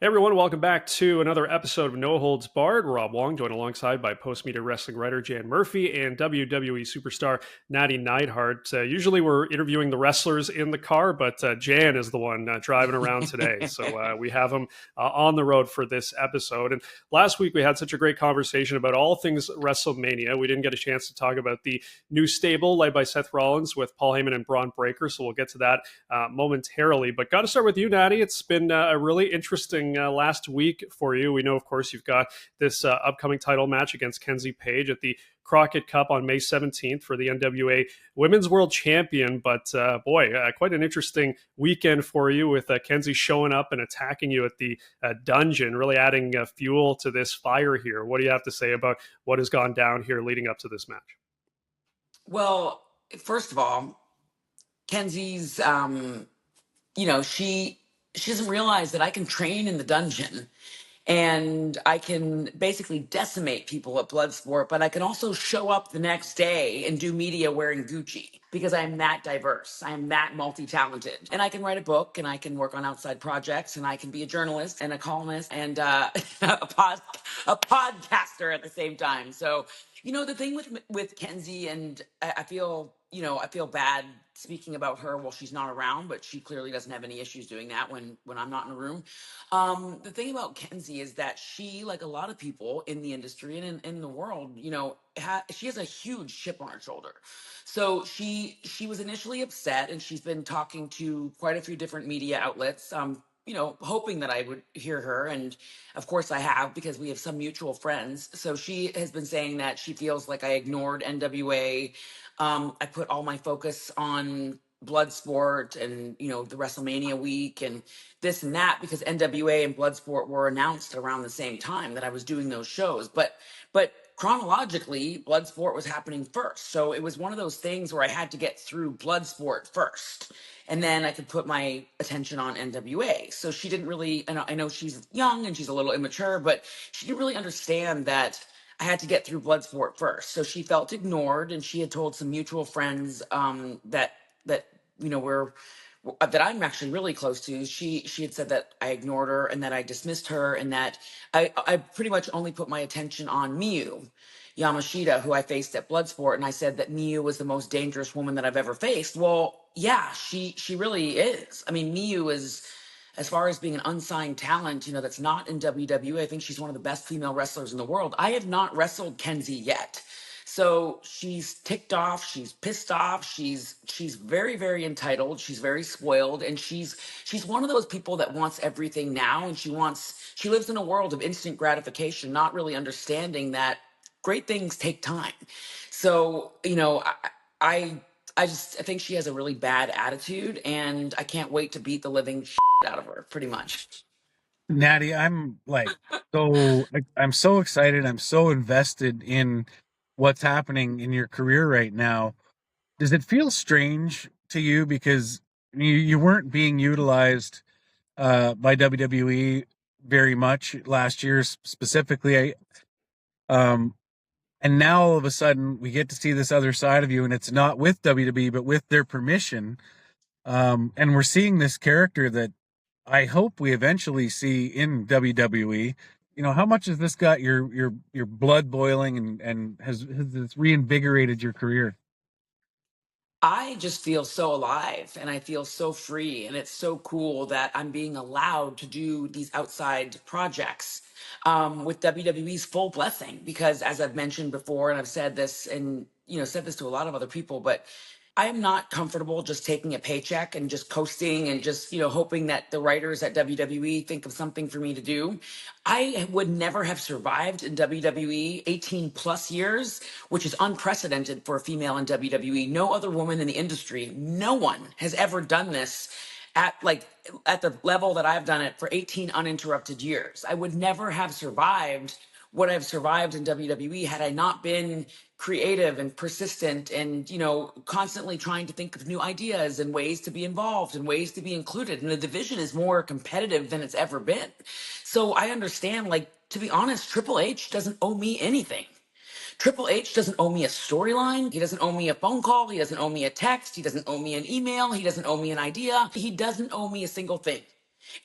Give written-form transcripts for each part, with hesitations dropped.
Hey everyone, welcome back to another episode of No Holds Barred. Rob Wong, joined alongside by Postmedia wrestling writer Jan Murphy and WWE Superstar Nattie Neidhart. Usually we're interviewing the wrestlers in the car, but Jan is the one driving around today. So we have him on the road for this episode. And last week we had such a great conversation about all things WrestleMania. We didn't get a chance to talk about the new stable led by Seth Rollins with Paul Heyman and Bron Breakker, so we'll get to that momentarily. But got to start with you, Nattie. It's been a really interesting last week for you. We know, of course, you've got this upcoming title match against Kenzie Paige at the Crockett Cup on May 17th for the NWA Women's World Champion. But quite an interesting weekend for you with Kenzie showing up and attacking you at the dungeon, really adding fuel to this fire here. What do you have to say about what has gone down here leading up to this match? Well, first of all, Kenzie's, she doesn't realize that I can train in the dungeon and I can basically decimate people at Bloodsport, but I can also show up the next day and do media wearing Gucci because I'm that diverse. I'm that multi-talented. And I can write a book and I can work on outside projects and I can be a journalist and a columnist and a podcaster at the same time. So, the thing with Kenzie, and I feel, I feel bad speaking about her while she's not around, but she clearly doesn't have any issues doing that when I'm not in a room. The thing about Kenzie is that she, like a lot of people in the industry and in the world, she has a huge chip on her shoulder. So she was initially upset, and she's been talking to quite a few different media outlets. Hoping that I would hear her. And of course I have, because we have some mutual friends. So she has been saying that she feels like I ignored NWA. I put all my focus on Bloodsport and, the WrestleMania week and this and that, because NWA and Bloodsport were announced around the same time that I was doing those shows. But chronologically, Bloodsport was happening first. So it was one of those things where I had to get through Bloodsport first, and then I could put my attention on NWA. So she didn't really, and I know she's young and she's a little immature, but she didn't really understand that I had to get through Bloodsport first. So she felt ignored, and she had told some mutual friends that were that I'm actually really close to. She had said that I ignored her and that I dismissed her, and that I pretty much only put my attention on Miyu Yamashita, who I faced at Bloodsport, and I said that Miyu was the most dangerous woman that I've ever faced. Well, yeah, she really is. I mean, Miyu is, as far as being an unsigned talent, that's not in WWE. I think she's one of the best female wrestlers in the world. I have not wrestled Kenzie yet. So she's ticked off, she's pissed off, she's very, very entitled, she's very spoiled, and she's one of those people that wants everything now, and she lives in a world of instant gratification, not really understanding that great things take time. So, I I think she has a really bad attitude, and I can't wait to beat the living out of her, pretty much. Natty, I'm so excited. I'm so invested in what's happening in your career right now. Does it feel strange to you because you weren't being utilized by WWE very much last year specifically? And now all of a sudden we get to see this other side of you, and it's not with WWE but with their permission. And we're seeing this character that I hope we eventually see in WWE. How much has this got your blood boiling, and has this reinvigorated your career? I just feel so alive and I feel so free. And it's so cool that I'm being allowed to do these outside projects with WWE's full blessing. Because as I've mentioned before, and I've said this and, said this to a lot of other people, but I am not comfortable just taking a paycheck and just coasting and just, hoping that the writers at WWE think of something for me to do. I would never have survived in WWE 18 plus years, which is unprecedented for a female in WWE. No other woman in the industry, no one has ever done this at the level that I've done it for 18 uninterrupted years. I would never have survived what I've survived in WWE had I not been creative and persistent and, constantly trying to think of new ideas and ways to be involved and ways to be included. And the division is more competitive than it's ever been. So I understand, to be honest, Triple H doesn't owe me anything. Triple H doesn't owe me a storyline. He doesn't owe me a phone call. He doesn't owe me a text. He doesn't owe me an email. He doesn't owe me an idea. He doesn't owe me a single thing.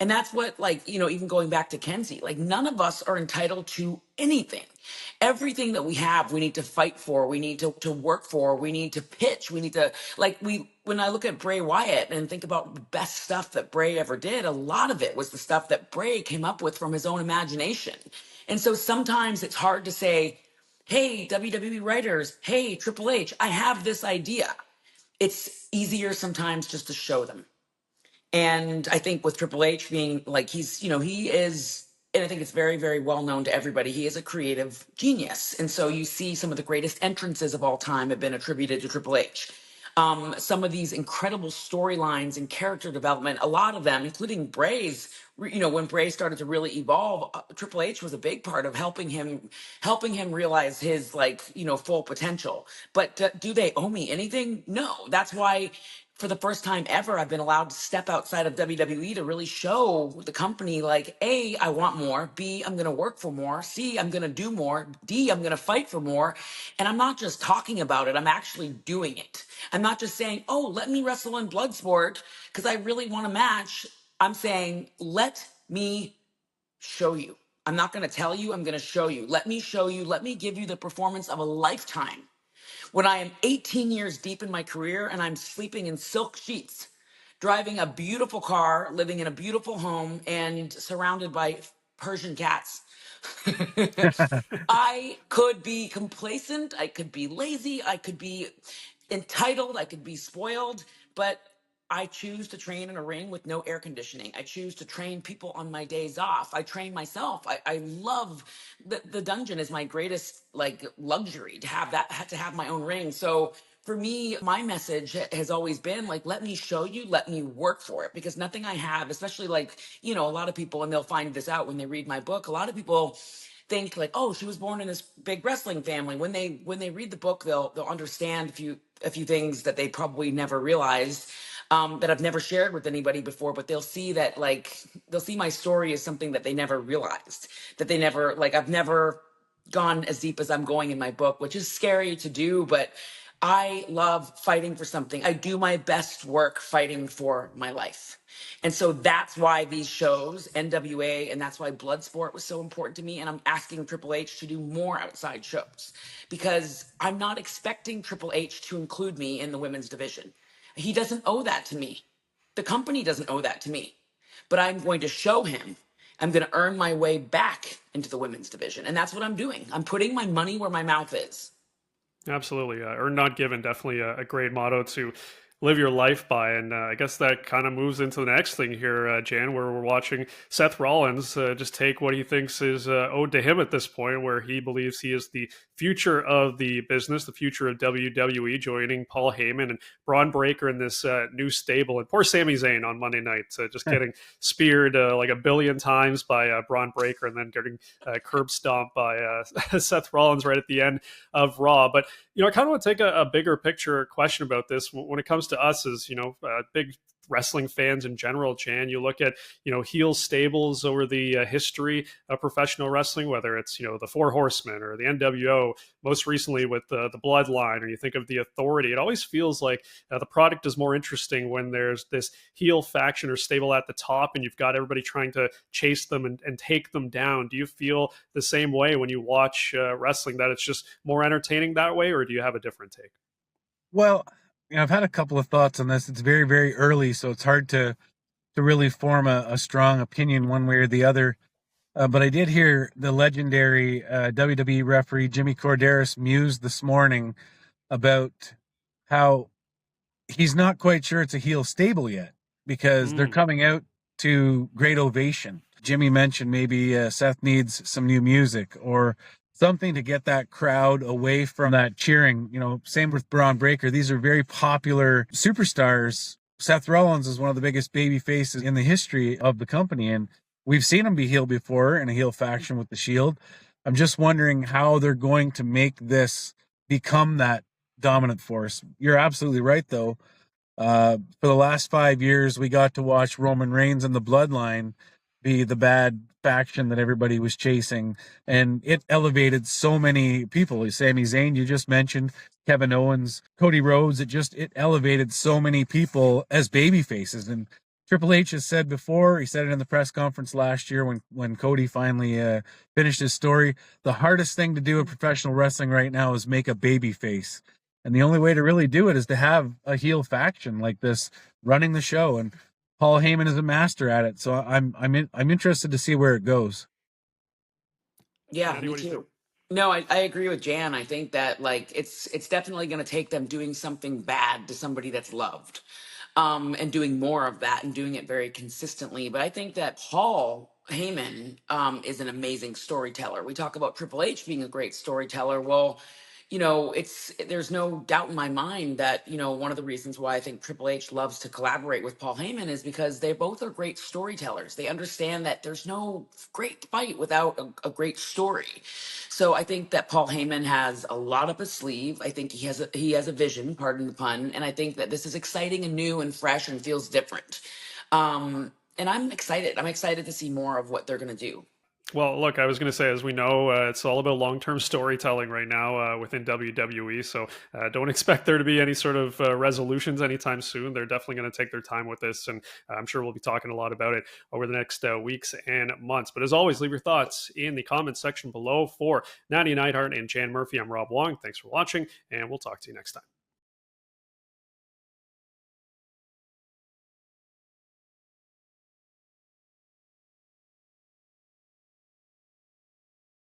And that's what, like, even going back to Kenzie, like, none of us are entitled to anything. Everything that we have, we need to fight for, we need to work for, we need to pitch, we need to, like, when I look at Bray Wyatt and think about the best stuff that Bray ever did, a lot of it was the stuff that Bray came up with from his own imagination. And so sometimes it's hard to say, hey, WWE writers, hey, Triple H, I have this idea. It's easier sometimes just to show them. And I think with Triple H being like, he is, and I think it's very, very well known to everybody, he is a creative genius. And so you see some of the greatest entrances of all time have been attributed to Triple H. Some of these incredible storylines and character development, a lot of them, including Bray's, when Bray started to really evolve, Triple H was a big part of helping him realize his, like, full potential. But do they owe me anything? No. That's why for the first time ever, I've been allowed to step outside of WWE to really show the company, like, A, I want more. B, I'm going to work for more. C, I'm going to do more. D, I'm going to fight for more. And I'm not just talking about it. I'm actually doing it. I'm not just saying, oh, let me wrestle in Bloodsport because I really want a match. I'm saying, let me show you. I'm not going to tell you. I'm going to show you. Let me show you. Let me give you the performance of a lifetime. When I am 18 years deep in my career and I'm sleeping in silk sheets, driving a beautiful car, living in a beautiful home, and surrounded by Persian cats, I could be complacent, I could be lazy, I could be entitled, I could be spoiled, but I choose to train in a ring with no air conditioning. I choose to train people on my days off. I train myself. I love the dungeon is my greatest, like, luxury to have my own ring. So for me, my message has always been, like, let me show you, let me work for it, because nothing I have, especially, like, a lot of people, and they'll find this out when they read my book, a lot of people think, like, oh, she was born in this big wrestling family. When they read the book, they'll understand a few things that they probably never realized, that I've never shared with anybody before. But they'll see that, like, they'll see my story as something that they never realized, that they never, like, I've never gone as deep as I'm going in my book, which is scary to do, but I love fighting for something. I do my best work fighting for my life. And so that's why these shows, NWA, and that's why Bloodsport was so important to me. And I'm asking Triple H to do more outside shows, because I'm not expecting Triple H to include me in the women's division. He doesn't owe that to me. The company doesn't owe that to me. But I'm going to show him. I'm going to earn my way back into the women's division. And that's what I'm doing. I'm putting my money where my mouth is. Absolutely. Earned not given. Definitely a great motto to live your life by. And I guess that kind of moves into the next thing here, Jan, where we're watching Seth Rollins just take what he thinks is owed to him at this point, where he believes he is the future of the business, the future of WWE, joining Paul Heyman and Bron Breakker in this new stable. And poor Sami Zayn on Monday night, just getting speared like a billion times by Bron Breakker, and then getting curb stomped by Seth Rollins right at the end of Raw. But I kind of want to take a bigger picture question about this when it comes to us as, big wrestling fans in general. Jan, you look at, heel stables over the history of professional wrestling, whether it's, the Four Horsemen or the NWO, most recently with the Bloodline, or you think of the Authority. It always feels like the product is more interesting when there's this heel faction or stable at the top and you've got everybody trying to chase them and take them down. Do you feel the same way when you watch wrestling, that it's just more entertaining that way, or do you have a different take? Well, I've had a couple of thoughts on this. It's very, very early, so it's hard to really form a strong opinion one way or the other. But I did hear the legendary WWE referee Jimmy Korderas muse this morning about how he's not quite sure it's a heel stable yet, because they're coming out to great ovation. Jimmy mentioned maybe Seth needs some new music or something to get that crowd away from that cheering. Same with Bron Breakker. These are very popular superstars. Seth Rollins is one of the biggest baby faces in the history of the company, and we've seen him be heel before in a heel faction with the Shield. I'm just wondering how they're going to make this become that dominant force. You're absolutely right, though. For the last 5 years, we got to watch Roman Reigns and the Bloodline be the bad faction that everybody was chasing, and it elevated so many people. Sami Zayn, you just mentioned, Kevin Owens, Cody Rhodes. It elevated so many people as baby faces, and Triple H has said before, he said it in the press conference last year when Cody finally finished his story, the hardest thing to do in professional wrestling right now is make a baby face. And the only way to really do it is to have a heel faction like this running the show. And Paul Heyman is a master at it. So I'm interested to see where it goes. Yeah, Natty, me what do you think? too. No, I agree with Jan. I think that like it's definitely going to take them doing something bad to somebody that's loved, and doing more of that and doing it very consistently. But I think that Paul Heyman is an amazing storyteller. We talk about Triple H being a great storyteller. Well, there's no doubt in my mind that, one of the reasons why I think Triple H loves to collaborate with Paul Heyman is because they both are great storytellers. They understand that there's no great fight without a great story. So I think that Paul Heyman has a lot up his sleeve. I think he has a vision, pardon the pun, and I think that this is exciting and new and fresh and feels different. And I'm excited. I'm excited to see more of what they're going to do. Well, look, I was going to say, as we know, it's all about long-term storytelling right now within WWE. So don't expect there to be any sort of resolutions anytime soon. They're definitely going to take their time with this, and I'm sure we'll be talking a lot about it over the next weeks and months. But as always, leave your thoughts in the comments section below. For Nattie Neidhart and Jan Murphy, I'm Rob Wong. Thanks for watching, and we'll talk to you next time.